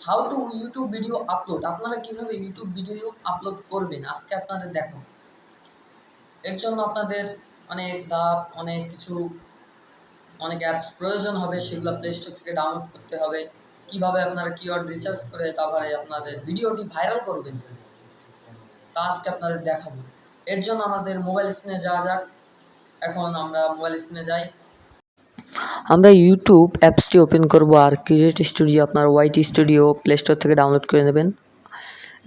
How to YouTube video upload, আপনারা কিভাবে YouTube video upload করবেন আজকে আপনাদের দেখো। এর জন্য আপনাদের অনেক ধাপ, অনেক কিছু, অনেক অ্যাপস প্রয়োজন হবে, সেগুলো প্লে স্টোর থেকে ডাউনলোড করতে হবে। কিভাবে আপনারা কিওয়ার্ড রিসার্চ করে তারপরে আপনাদের ভিডিওটি ভাইরাল করবেন তা আজকে আপনাদের দেখাবো। এর জন্য আমাদের মোবাইল স্ক্রিনে যাওয়া যাক। এখন আমরা মোবাইল স্ক্রিনে যাই। আমরা ইউটিউব অ্যাপসটি ওপেন করব আর ক্রিয়েট স্টুডিও, আপনার ওয়াইট স্টুডিও প্লে স্টোর থেকে ডাউনলোড করে নেবেন।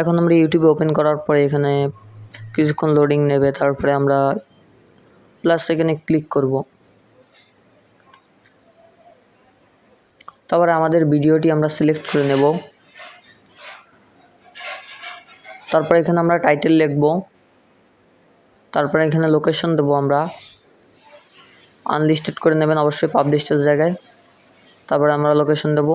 এখন আমরা ইউটিউবে ওপেন করার পরে এখানে কিছুক্ষণ লোডিং নেবে, তারপরে আমরা প্লাস এখানে ক্লিক করব। তারপরে আমাদের ভিডিওটি আমরা সিলেক্ট করে নেব। তারপরে এখানে আমরা টাইটেল লিখব, তারপরে এখানে লোকেশন দেবো, আমরা আনলিস্টেড করে নেবেন অবশ্যই পাবলিশের জায়গায়। তারপরে আমরা লোকেশন দেব।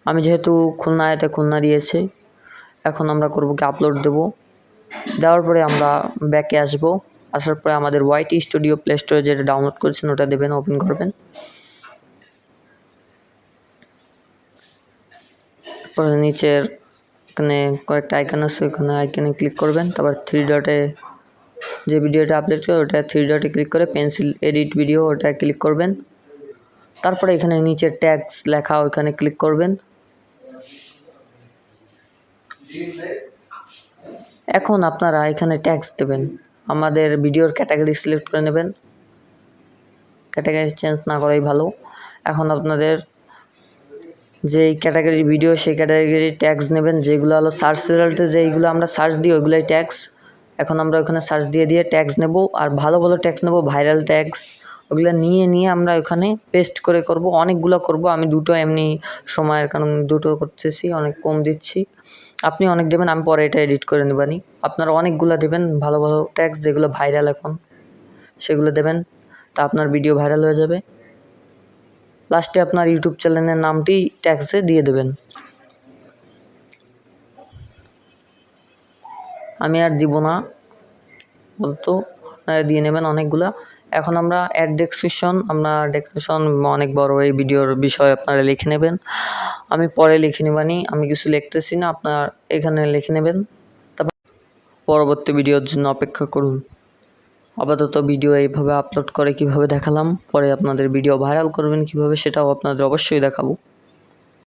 আমি যেহেতু খুলনাতে খুলনা দিয়েছি, এখন আমরা করব কি আপলোড দেব। দেওয়ার পরে আমরা ব্যাকে আসব। আসার পরে আমাদের ওয়াইটি স্টুডিও প্লে স্টোরে যেটা ডাউনলোড করেছেন ওটা দেবেন, ওপেন করবেন। পরে নিচের এখানে কয়েকটা আইকন আছে, ওখানে আইকনে ক্লিক করবেন। তারপর থ্রি ডটে যে ভিডিওটা আপলোড করে ওটা থ্রি ডটে ক্লিক করে পেন্সিল এডিট ভিডিও ওটা ক্লিক করবেন। তারপরে এখানে নিচে ট্যাগস লেখা ওইখানে ক্লিক করবেন। এখন আপনারা এখানে ট্যাগস দেবেন। আমাদের ভিডিওর ক্যাটাগরি সিলেক্ট করে নেবেন, ক্যাটাগরি চেঞ্জ না করাই ভালো। এখন আপনাদের যেই ক্যাটাগরির ভিডিও সেই ক্যাটাগরির ট্যাগস নেবেন, যেগুলো হলো সার্চ রেজাল্টে যেইগুলো আমরা সার্চ দিই ওইগুলোই ট্যাগস। এখন আমরা ওখানে সার্চ দিয়ে ট্যাগস নেব, আর ভালো ভালো ট্যাগস নেব, ভাইরাল ট্যাগস। ওগুলো নিয়ে আমরা ওখানে পেস্ট করে করব, অনেকগুলো করব। আমি দুটো এমনি সময়ের কারণ দুটো করতেছি, অনেক কম দিচ্ছি। আপনি অনেক দেবেন, আমি পরে এটা এডিট করে নেবানি। আপনারা অনেকগুলো দেবেন ভালো ভালো ট্যাগস যেগুলো ভাইরাল এখন, সেগুলো দেবেন, তা আপনার ভিডিও ভাইরাল হয়ে যাবে। লাস্টে আপনার ইউটিউব চ্যানেলের নামটি ট্যাগসে দিয়ে দেবেন। আমি আর দিব না বলতো, আপনারা দিয়ে নেবেন অনেকগুলা। এখন আমরা অ্যাড ডেসক্রিপশন, অনেক বড় এই ভিডিওর বিষয়ে আপনারা লিখে নেবেন। আমি পরে লিখে নেবানি, আমি কিছু লিখতেছি না, আপনার এখানে লিখে নেবেন। তারপর পরবর্তী ভিডিওর জন্য অপেক্ষা করুন। আপাতত ভিডিও এইভাবে আপলোড করে কিভাবে দেখালাম, পরে আপনাদের ভিডিও ভাইরাল করবেন কিভাবে সেটাও আপনাদের অবশ্যই দেখাবো।